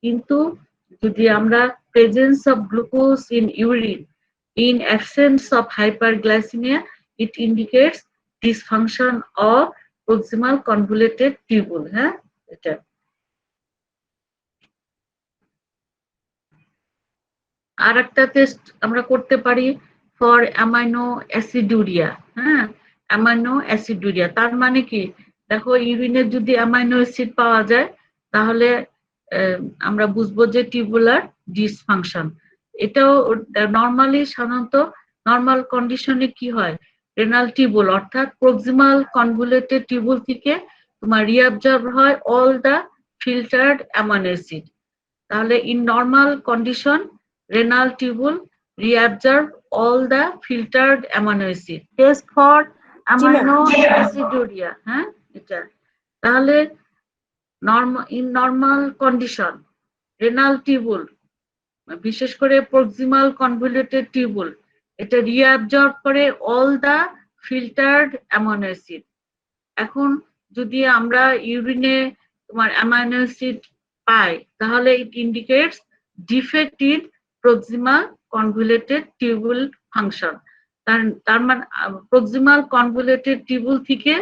কিন্তু যদি আমরা presence of glucose in urine in absence of hyperglycemia, it indicates dysfunction of proximal convoluted tubule। হ্যাঁ, এটা আর একটা টেস্ট আমরা করতে পারি ফর অ্যামাইনো অ্যাসিডুরিয়া। হ্যাঁ, অ্যামাইনো অ্যাসিডুরিয়া তার মানে কি, দেখো ইউরিনে যদি অ্যামাইনো অ্যাসিড পাওয়া যায় তাহলে আমরা বুঝবো যে টিউবুলার ডিসফাংশন। এটাও নর্মালি সাধারণত নর্মাল কন্ডিশনে কি হয়, রেনাল টিউবুল অর্থাৎ প্রক্সিমাল কনভলিউটেড টিউবুল থেকে তোমার রিঅ্যাবজর্ব হয় all the filtered amino acid. তাহলে in normal condition renal tubule reabsorb all the filtered amino acid। Test for amino aciduria। হ্যাঁ, এটা তাহলে in normal condition renal tubule, বিশেষ করে প্রক্সিমাল কনভলিউটেড টিউবুল, এটা রিঅ্যাবজর্ব করে all the filtered amino acid. এখন যদি আমরা ইউরিনে তোমার অ্যামাইনো অ্যাসিড পাই তাহলে it indicates defect in proximal convoluted tubule function. তার মানে প্রক্সিমাল কনভলিউটেড টিউবুল থেকে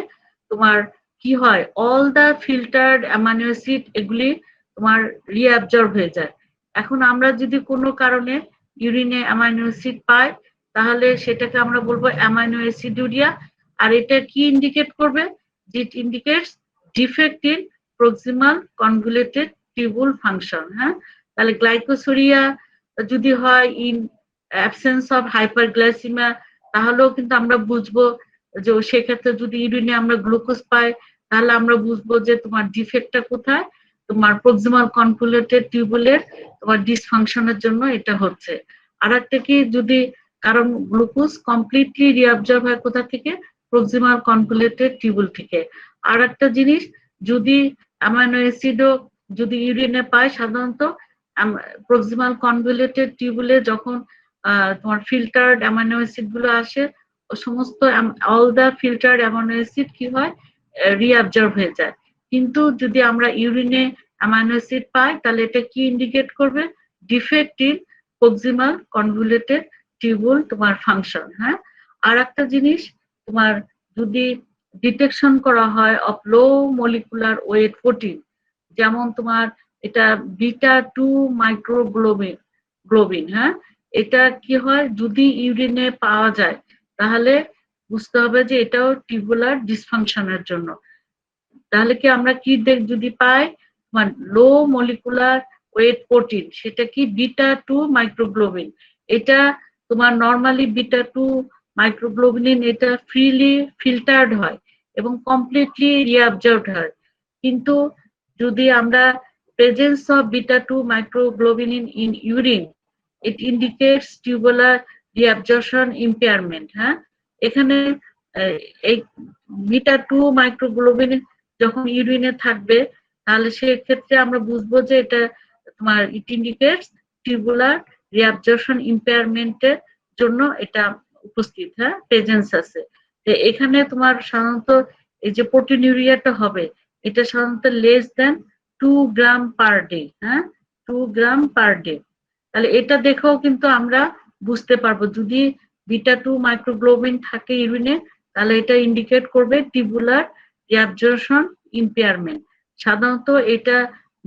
তোমার কি হয়, all the filtered amino acid এগুলি তোমার রিঅ্যাবজর্ব হয়ে যায়। এখন আমরা যদি কোনো কারণে ইউরিনে অ্যামাইনো অ্যাসিড পাই তাহলে সেটাকে আমরা বলবো অ্যামাইনো অ্যাসিডুরিয়া। আর এটা কি ইন্ডিকেট করবে, ইট indicates defect in proximal convoluted tubule function. হ্যাঁ, তাহলে গ্লাইকোসুরিয়া যদি হয় ইন অ্যাবসেন্স অফ হাইপারগ্লাইসেমিয়া তাহলেও কিন্তু আমরা বুঝবো যে সেক্ষেত্রে যদি ইউরিনে আমরা গ্লুকোজ পাই তাহলে আমরা বুঝবো যে তোমার ডিফেক্টটা কোথায়, তোমার প্রক্সিমাল কনভলিউটেড টিউবুলের তোমার ডিসফাংশনের জন্য এটা হচ্ছে। আর একটা কি, যদি কারণ গ্লুকোজ কমপ্লিটলি রিঅ্যাবজর্ব হয় কোথা থেকে, প্রক্সিমাল কনভলিউটেড টিউবুল থেকে। আর একটা জিনিস, যদি অ্যামাইনো অ্যাসিডও যদি ইউরিনে পায়, সাধারণত প্রক্সিমাল কনভলিউটেড টিউবুলে যখন তোমার ফিল্টার্ড অ্যামাইনো অ্যাসিড গুলো আসে, সমস্ত all the filtered amino acid কি হয়, রিঅ্যাবজর্ব হয়ে যায়। কিন্তু যদি আমরা ইউরিনে অ্যামাইনো অ্যাসিড পাই তাহলে এটা কি ইন্ডিকেট করবে, defect in proximal convoluted tubule তোমার ফাংশন। হ্যাঁ, আর একটা জিনিস, তোমার যদি ডিটেকশন করা হয় of low molecular weight protein, যেমন তোমার এটা বিটা 2 মাইক্রোগ্লোবিন। হ্যাঁ, এটা কি হয়, যদি ইউরিনে পাওয়া যায় তাহলে বুঝতে হবে যে এটাও টিউবুলার ডিসফাংশনের জন্য। তাহলে কি আমরা কি যদি পাই, মানে লো মলিকুলার ওয়েট প্রোটিন, সেটা কি বিটা 2 মাইক্রোগ্লোবিন। এটা তোমার নর্মালি বিটা 2 মাইক্রোগ্লোবিন এটা ফ্রিলি ফিল্টার্ড হয় এবং কমপ্লিটলি রিঅ্যাবজর্বড হয়। কিন্তু যদি আমরা presence of beta 2 microglobin in urine, it indicates tubular reabsorption impairment. হ্যাঁ, এখানে এই বিটা 2 মাইক্রোগ্লোবিন যখন ইউরিনে থাকবে তাহলে সেক্ষেত্রে আমরা বুঝবো যে এটা তোমার ইট ইন্ডিকেটস টিউবুলার রিঅ্যাবজর্পশন ইম্পেয়ারমেন্টের জন্য এটা উপস্থিত, হ্যাঁ, প্রেজেন্স আছে। এখানে তোমার সাধারণত এই যে প্রোটিনিউরিয়াটা হবে এটা সাধারণত লেস দেন 2 গ্রাম পার ডে। হ্যাঁ, 2 গ্রাম পার ডে। তাহলে এটা দেখেও কিন্তু আমরা বুঝতে পারবো যদি বিটা 2 মাইক্রোগ্লোবিন থাকে ইউরিনে তাহলে এটা ইন্ডিকেট করবে টিউবুলার রিঅ্যাবজর্পশন ইম্পেয়ারমেন্ট। সাধারণত এটা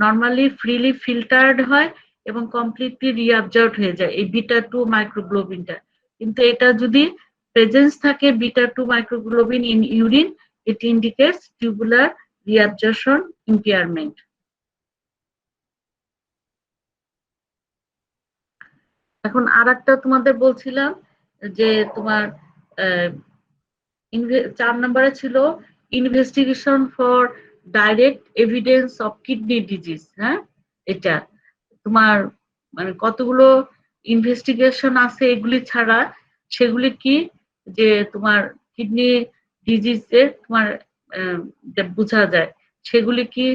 নর্মালি ফ্রিলি ফিল্টার্ড হয় এবং কমপ্লিটলি রিঅ্যাবজর্বড হয়ে যায় এই বিটা 2 মাইক্রোগ্লোবিনটা। কিন্তু এটা যদি প্রেজেন্স থাকে beta-2 microglobin in urine, it indicates tubular reabsorption impairment. এখন আরেকটা তোমাদের বলছিলাম যে তোমার 4 নম্বরে ছিল investigation for direct evidence of kidney disease. হ্যাঁ, এটা তোমার মানে কতগুলো ইনভেস্টিগেশন আছে এগুলি ছাড়া, সেগুলি কি যে তোমার কিডনি ডিজিজের তোমার বোঝা যায় সেগুলি কি।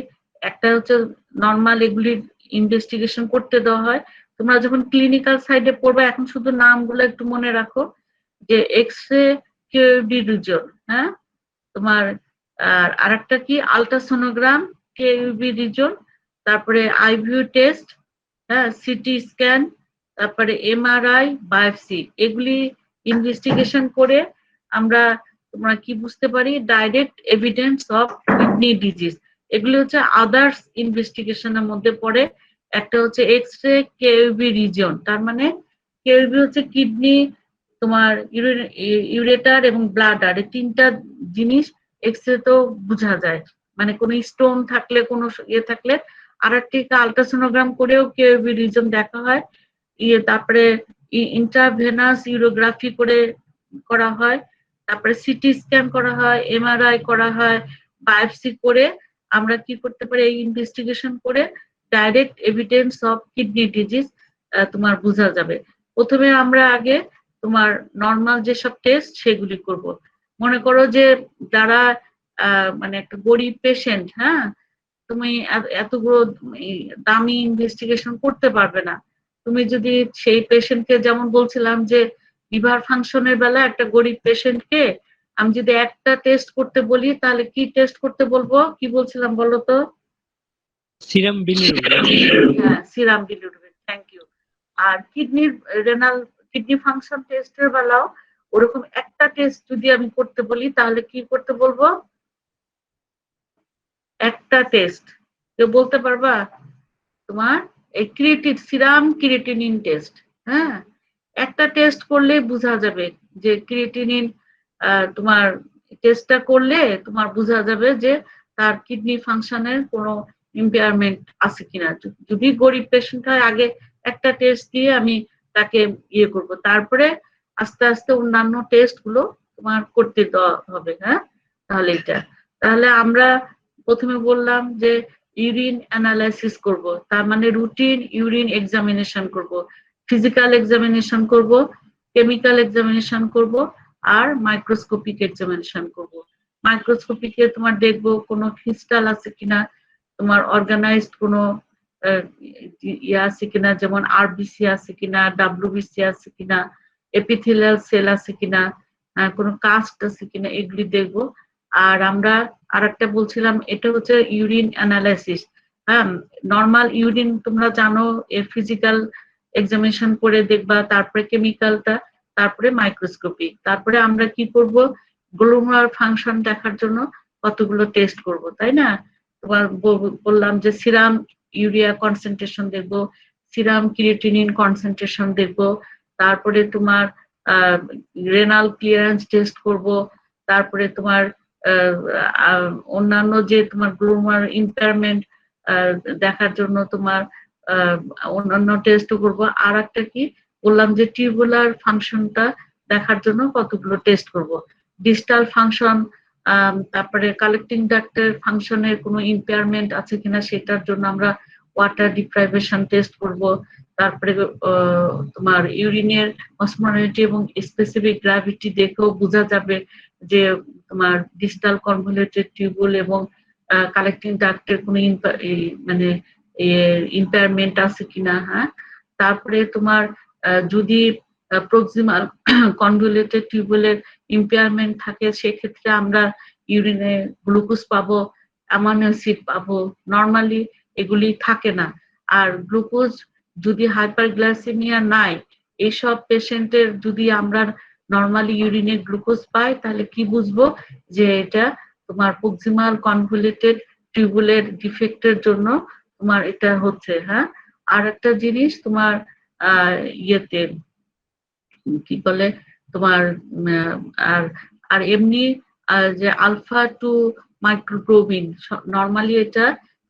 একটা হচ্ছে নর্মাল এগুলি ইনভেস্টিগেশন করতে দেওয়া হয়। তোমরা যখন ক্লিনিক্যাল সাইডে পড়বে এখন শুধু নামগুলো একটু মনে রাখো যে এক্স-রে কেউবি রিজন, হ্যাঁ, তোমার আর একটা কি আলট্রাসোনোগ্রাম কেউবি রিজন, তারপরে আইভিউ টেস্ট, হ্যাঁ, সিটি স্ক্যান, তারপরে এমআরআই, বায়োপসি, এগুলি ইনভেস্টিগেশন করে আমরা তোমরা কি বুঝতে পারি direct evidence of kidney disease. এগুলি হচ্ছে আদার্স ইনভেস্টিগেশনের মধ্যে পড়ে। একটা হচ্ছে এক্স-রে কেউবি রিজন, তার মানে কেউবি হচ্ছে কিডনি, তোমার ইউরেটার এবং ব্লাডার, এই তিনটা জিনিস এক্স-রে তো বোঝা যায়, মানে কোনো স্টোন থাকলে কোনো ইয়ে থাকলে। আর একটি আলট্রাসোনোগ্রাম করেও কেউবি রিজন দেখা হয়। তারপরে ইন্ট্রাভেনাস ইউরোগ্রাফি করে করা হয়, তারপরে সিটি স্ক্যান করা হয়, এমআরআই করা হয়, বায়োপসি করে আমরা কি করতে পারি এই ইনভেস্টিগেশন করে direct evidence of kidney disease তোমার বোঝা যাবে। প্রথমে আমরা আগে তোমার নর্মাল যেসব টেস্ট সেগুলি করব। মনে করো যে যারা মানে একটা গরিব পেশেন্ট, হ্যাঁ, তুমি এতগুলো দামি ইনভেস্টিগেশন করতে পারবে না। তুমি যদি সেই পেশেন্টকে, যেমন বলছিলাম যে লিভার ফাংশনের বেলা একটা গরিব পেশেন্টকে আমি যদি একটা টেস্ট করতে বলি তাহলে কি টেস্ট করতে বলবো, কি বলছিলাম বলো তো? Serum bilirubin. হ্যাঁ, সিরাম বিলিরুবিন, থ্যাংক ইউ। আর কিডনির রেনাল কিডনি ফাংশন টেস্টের বেলাও ওরকম একটা টেস্ট যদি আমি করতে বলি তাহলে কি করতে বলবো? একটা টেস্ট কেউ বলতে পারবা? তোমার এই সিরাম ক্রিয়েটিনিন টেস্ট। হ্যাঁ, একটা টেস্ট করলে বোঝা যাবে যে ক্রিয়েটিনিন, তোমার টেস্টটা করলে তোমার বোঝা যাবে যে তার কিডনি ফাংশনের কোনো ইম্পেয়ারমেন্ট আছে কিনা। যদি গরিব পেশেন্ট হয় আগে একটা টেস্ট দিয়ে আমি তাকে ইয়ে করব, তারপরে আস্তে আস্তে অন্যান্য টেস্ট গুলো তোমার করতে দেওয়া হবে। হ্যাঁ, তাহলে এটা, তাহলে আমরা প্রথমে বললাম যে ইউরিন অ্যানালাইসিস করব, তার মানে রুটিন ইউরিন এক্সামিনেশন করব, ফিজিক্যাল এক্সামিনেশন করব, কেমিক্যাল এক্সামিনেশন করব, আর মাইক্রোস্কোপিক এক্সামিনেশন করব। মাইক্রোস্কোপিকে তোমার দেখবো কোনো ক্রিস্টাল আছে কিনা, তোমার অর্গানাইজড কোনো ইয়ে আছে কিনা, যেমন আরবিসি আছে কিনা, ডাব্লিউবিসি আছে কিনা, এপিথেলিয়াল সেল আছে কিনা, কোনো কাস্ট আছে কিনা, এগুলি দেখবো। আর আমরা আরেকটা বলছিলাম, এটা হচ্ছে ইউরিন অ্যানালাইসিস। হ্যাঁ, নর্মাল ইউরিন তোমরা জানো এর ফিজিক্যাল এক্সামিনেশন করে দেখবা, তারপরে কেমিক্যালটা, তারপরে মাইক্রোস্কোপিক, তারপরে আমরা কি করব গ্লোমেরুলার ফাংশন দেখার জন্য কতগুলো টেস্ট করব, তাই না? তোমার বললাম যে সিরাম ইউরিয়া কনসেন্ট্রেশন দেখবো, সিরাম ক্রিয়েটিনিন কনসেন্ট্রেশন দেখবো, তারপরে তোমার রেনাল ক্লিয়ারেন্স টেস্ট করব, তারপরে তোমার অন্যান্য যে তোমার গ্লোমেরুলার ইম্পেয়ারমেন্ট দেখার জন্য তোমার অন্যান্য টেস্ট করব। আর একটা কি বললাম যে টিউবুলার ফাংশনটা দেখার জন্য কতগুলো টেস্ট করব, ডিস্টাল ফাংশন, তারপরে কালেক্টিং ডাক্টের ফাংশনের কোনো ইম্পেয়ারমেন্ট আছে কিনা সেটার জন্য আমরা ওয়াটার ডিপ্রাইভেশন টেস্ট করব, তারপরে তোমার ইউরিনের অসমোলারিটি এবং স্পেসিফিক গ্র্যাভিটি দেখেও বোঝা যাবে যে তোমার ডিস্টাল কনভলিউটেড টিউবুল এবং কালেক্টিং ডাক্টের কোনো মানে ইম্পেয়ারমেন্ট আছে কিনা। হ্যাঁ, তারপরে তোমার যদি প্রক্সিমাল কনভলিউটেড টিউবুলের ইম্পেয়ারমেন্ট থাকে সেক্ষেত্রে আমরা ইউরিনে গ্লুকোজ পাবো, অ্যামাইনো অ্যাসিড পাবো, নর্মালি এগুলি থাকে না। আর গ্লুকোজ যদি হাইপারগ্লাইসেমিয়া নাই এইসব পেশেন্টের যদি আমরা নর্মালি ইউরিনে গ্লুকোজ পাই তাহলে কি বুঝবো যে এটা তোমার প্রক্সিমাল কনভলিউটেড টিউবুলের ডিফেক্টের জন্য তোমার এটা হচ্ছে। হ্যাঁ, আর একটা জিনিস তোমার ইয়েতে কি বলে তোমার আর আর এমনি যে আলফা টু মাইক্রোগ্লোবিন নর্মালি এটা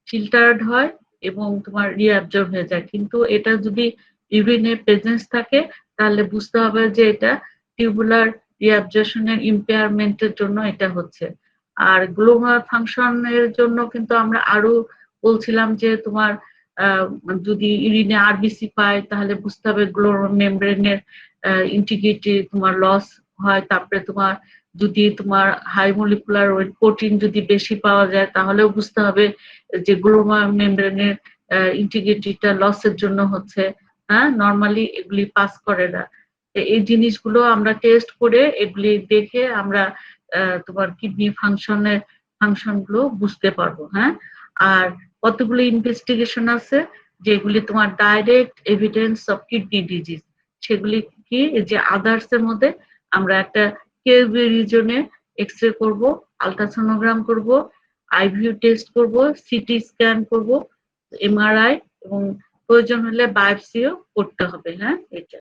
ফিল্টার্ড হয় এবং তোমার রিঅ্যাবজর্ব হয়ে যায়, কিন্তু এটা যদি ইউরিনে প্রেজেন্স থাকে তাহলে বুঝতে হবে যে এটা টিউবুলার রিঅ্যাবজর্পশনের ইম্পেয়ারমেন্টের জন্য এটা হচ্ছে। আর গ্লোমার ফাংশনের জন্য কিন্তু আমরা আরো বলছিলাম যে তোমার যদি ইউরিনে আরবিসি পায় তাহলে বুঝতে হবে গ্লোমার মেমব্রেনের ইন্টিগ্রিটি তোমার লস হয়। তারপরে তোমার যদি তোমার হাই মলিকুলার ওয়েট প্রোটিন যদি বেশি পাওয়া যায় তাহলেও বুঝতে হবে যে গ্লোমার মেমব্রেনের ইন্টিগ্রিটিটা লসের জন্য হচ্ছে। হ্যাঁ, নর্মালি এগুলি পাস করে না। এই জিনিসগুলো আমরা টেস্ট করে এগুলি দেখে আমরা তোমার কিডনি ফাংশন গুলো বুঝতে পারবো। হ্যাঁ, আর কতগুলো ইনভেস্টিগেশন আছে যেগুলি তোমার direct evidence of kidney disease, সেগুলি কি যে আদার্স এর মধ্যে আমরা একটা কেউবি রিজনে এক্সরে করব, আলট্রাসোনোগ্রাম করব, আইভিউ টেস্ট করব, সিটি স্ক্যান করব, এমআরআই এবং প্রয়োজন হলে বায়োপসিও করতে হবে। হ্যাঁ, এটা